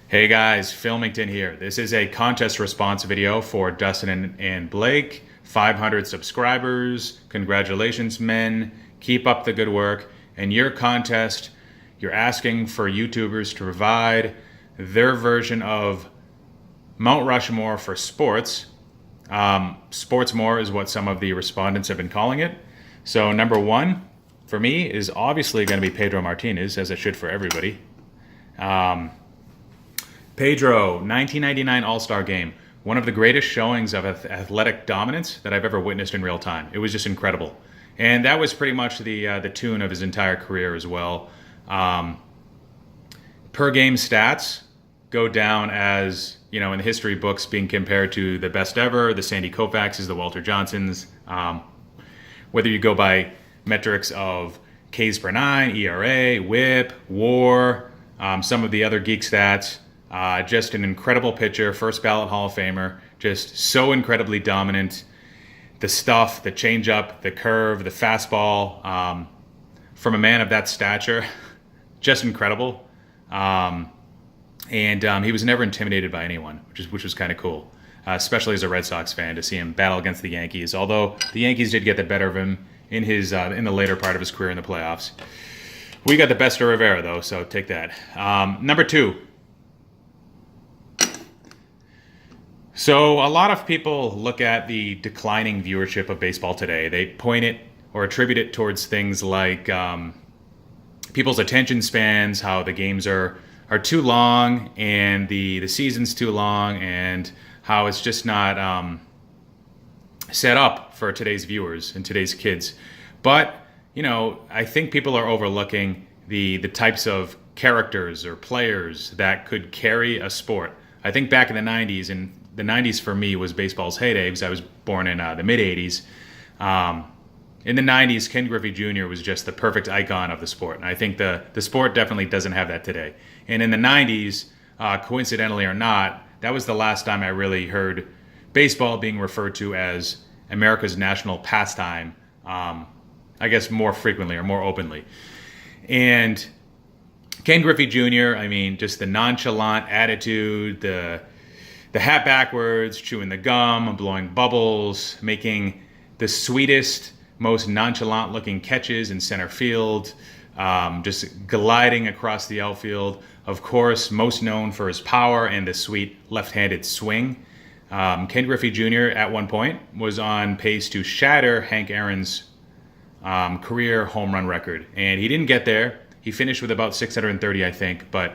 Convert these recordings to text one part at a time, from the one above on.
Hey guys, Filmington here. This is a contest response video for Dustin and Blake. 500 subscribers. Congratulations, men. Keep up the good work. And your contest, you're asking for YouTubers to provide their version of Mount Rushmore for sports. Sportsmore is what some of the respondents have been calling it. So number one for me is obviously going to be Pedro Martinez, as it should for everybody. Pedro, 1999 All-Star Game. One of the greatest showings of athletic dominance that I've ever witnessed in real time. It was just incredible. And that was pretty much the tune of his entire career as well. Per game stats go down as, you know, in the history books being compared to the best ever, the Sandy Koufaxes, the Walter Johnsons. Whether you go by metrics of Ks per nine, ERA, WHIP, WAR, some of the other geek stats. Just an incredible pitcher, first ballot Hall of Famer, just so incredibly dominant. The stuff, the changeup, the curve, the fastball, from a man of that stature, just incredible. And he was never intimidated by anyone, which was kind of cool, especially as a Red Sox fan to see him battle against the Yankees. Although the Yankees did get the better of him in the later part of his career in the playoffs. We got the best of Rivera though, so take that. Number two. So a lot of people look at the declining viewership of baseball today. They point it or attribute it towards things like people's attention spans, how the games are too long and the season's too long, and how it's just not set up for today's viewers and today's kids. But, you know, I think people are overlooking the types of characters or players that could carry a sport. I think back in the 90s, and the 90s for me was baseball's heyday because I was born in the mid-80s. In the 90s, Ken Griffey Jr. was just the perfect icon of the sport. And I think the sport definitely doesn't have that today. And in the 90s, coincidentally or not, that was the last time I really heard baseball being referred to as America's national pastime, I guess more frequently or more openly. And Ken Griffey Jr., I mean, just the nonchalant attitude, the hat backwards, chewing the gum, blowing bubbles, making the sweetest, most nonchalant-looking catches in center field, just gliding across the outfield. Of course, most known for his power and the sweet left-handed swing. Ken Griffey Jr. at one point was on pace to shatter Hank Aaron's career home run record, and he didn't get there. He finished with about 630, I think, but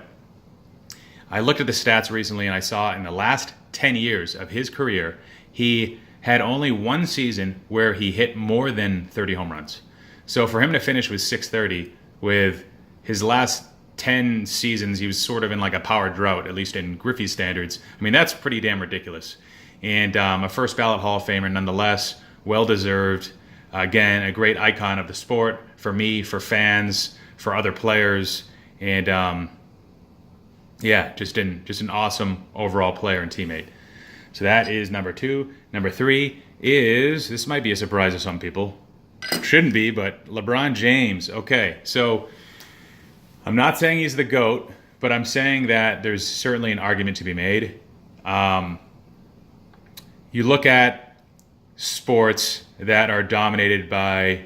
I looked at the stats recently and I saw in the last 10 years of his career, he had only one season where he hit more than 30 home runs. So for him to finish with 630, with his last 10 seasons, he was sort of in like a power drought, at least in Griffey's standards. I mean, that's pretty damn ridiculous. And a first ballot Hall of Famer nonetheless, well-deserved. Again, a great icon of the sport for me, for fans, for other players. And yeah, just an awesome overall player and teammate. So that is number two. Number three is, this might be a surprise to some people. Shouldn't be, but LeBron James. Okay, so I'm not saying he's the GOAT, but I'm saying that there's certainly an argument to be made. You look at sports that are dominated by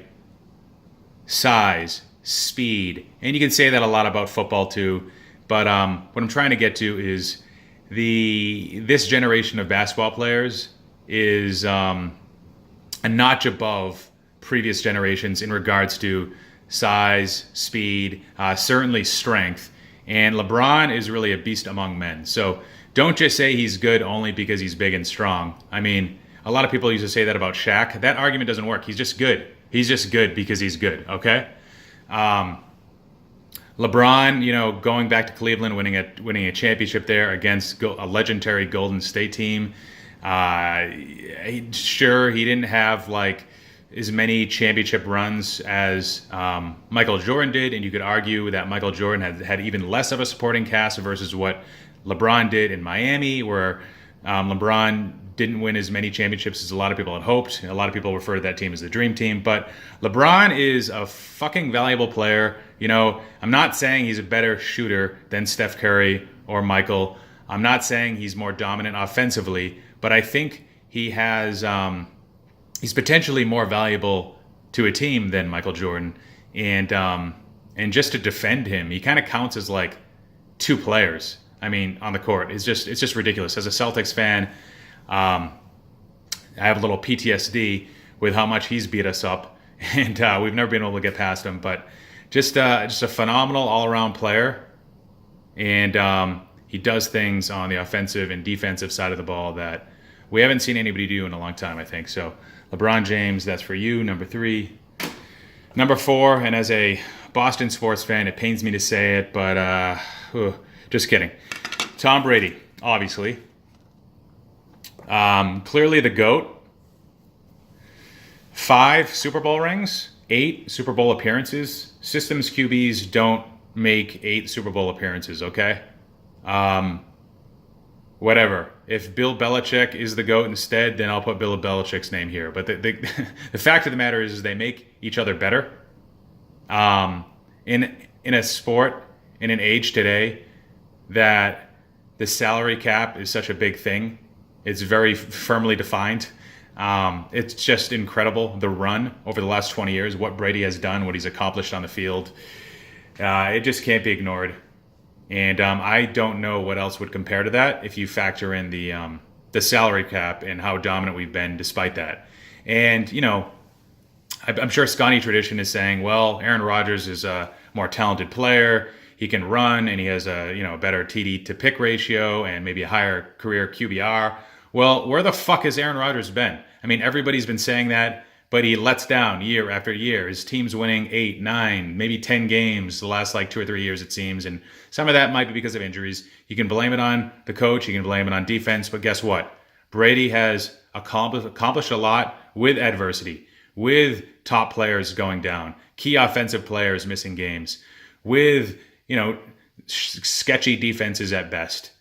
size, speed, and you can say that a lot about football too. But what I'm trying to get to is this generation of basketball players is a notch above previous generations in regards to size, speed, certainly strength. And LeBron is really a beast among men. So don't just say he's good only because he's big and strong. I mean, a lot of people used to say that about Shaq. That argument doesn't work. He's just good. He's just good because he's good, okay? LeBron, you know, going back to Cleveland, winning a championship there against a legendary Golden State team. Sure, he didn't have like as many championship runs as Michael Jordan did, and you could argue that Michael Jordan had even less of a supporting cast versus what LeBron did in Miami, where LeBron didn't win as many championships as a lot of people had hoped. A lot of people refer to that team as the dream team, but LeBron is a fucking valuable player. You know, I'm not saying he's a better shooter than Steph Curry or Michael. I'm not saying he's more dominant offensively, but I think he has he's potentially more valuable to a team than Michael Jordan. And just to defend him, he kind of counts as like two players. I mean, on the court, it's just ridiculous. As a Celtics fan, I have a little PTSD with how much he's beat us up, and we've never been able to get past him. But just a phenomenal all-around player, and he does things on the offensive and defensive side of the ball that we haven't seen anybody do in a long time, I think. So LeBron James, that's for you, number 3. Number 4, and as a Boston sports fan, it pains me to say it, but just kidding. Tom Brady, obviously. Clearly the GOAT. 5 Super Bowl rings, 8 Super Bowl appearances. Systems QBs don't make 8 Super Bowl appearances, okay? Whatever. If Bill Belichick is the GOAT instead, then I'll put Bill Belichick's name here. But the fact of the matter is they make each other better. In a sport, in an age today, that the salary cap is such a big thing. It's very firmly defined. It's just incredible, the run over the last 20 years, what Brady has done, what he's accomplished on the field. It just can't be ignored. And I don't know what else would compare to that if you factor in the salary cap and how dominant we've been despite that. And, you know, I'm sure Scotty tradition is saying, well, Aaron Rodgers is a more talented player. He can run, and he has a better TD to pick ratio and maybe a higher career QBR. Well, where the fuck has Aaron Rodgers been? I mean, everybody's been saying that, but he lets down year after year. His team's winning 8, 9, maybe 10 games the last 2 or 3 years, it seems. And some of that might be because of injuries. You can blame it on the coach. You can blame it on defense. But guess what? Brady has accomplished a lot with adversity, with top players going down, key offensive players missing games, with, sketchy defenses at best.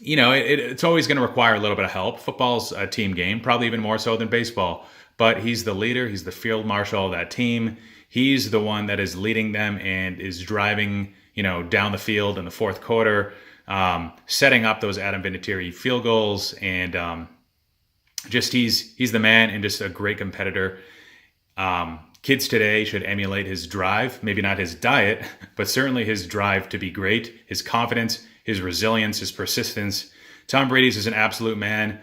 It's always going to require a little bit of help. Football's a team game, probably even more so than baseball. But he's the leader. He's the field marshal of that team. He's the one that is leading them and is driving, down the field in the fourth quarter, setting up those Adam Vinatieri field goals. And he's the man and just a great competitor. Kids today should emulate his drive, maybe not his diet, but certainly his drive to be great, his confidence, his resilience, his persistence. Tom Brady's is an absolute man.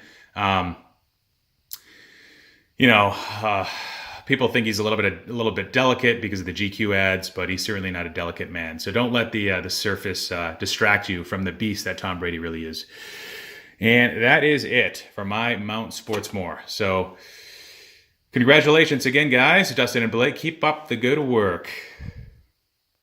People think he's a little bit delicate because of the GQ ads, but he's certainly not a delicate man. So don't let the surface distract you from the beast that Tom Brady really is. And that is it for my Mount Sportsmore. So congratulations again, guys. Dustin and Blake, keep up the good work.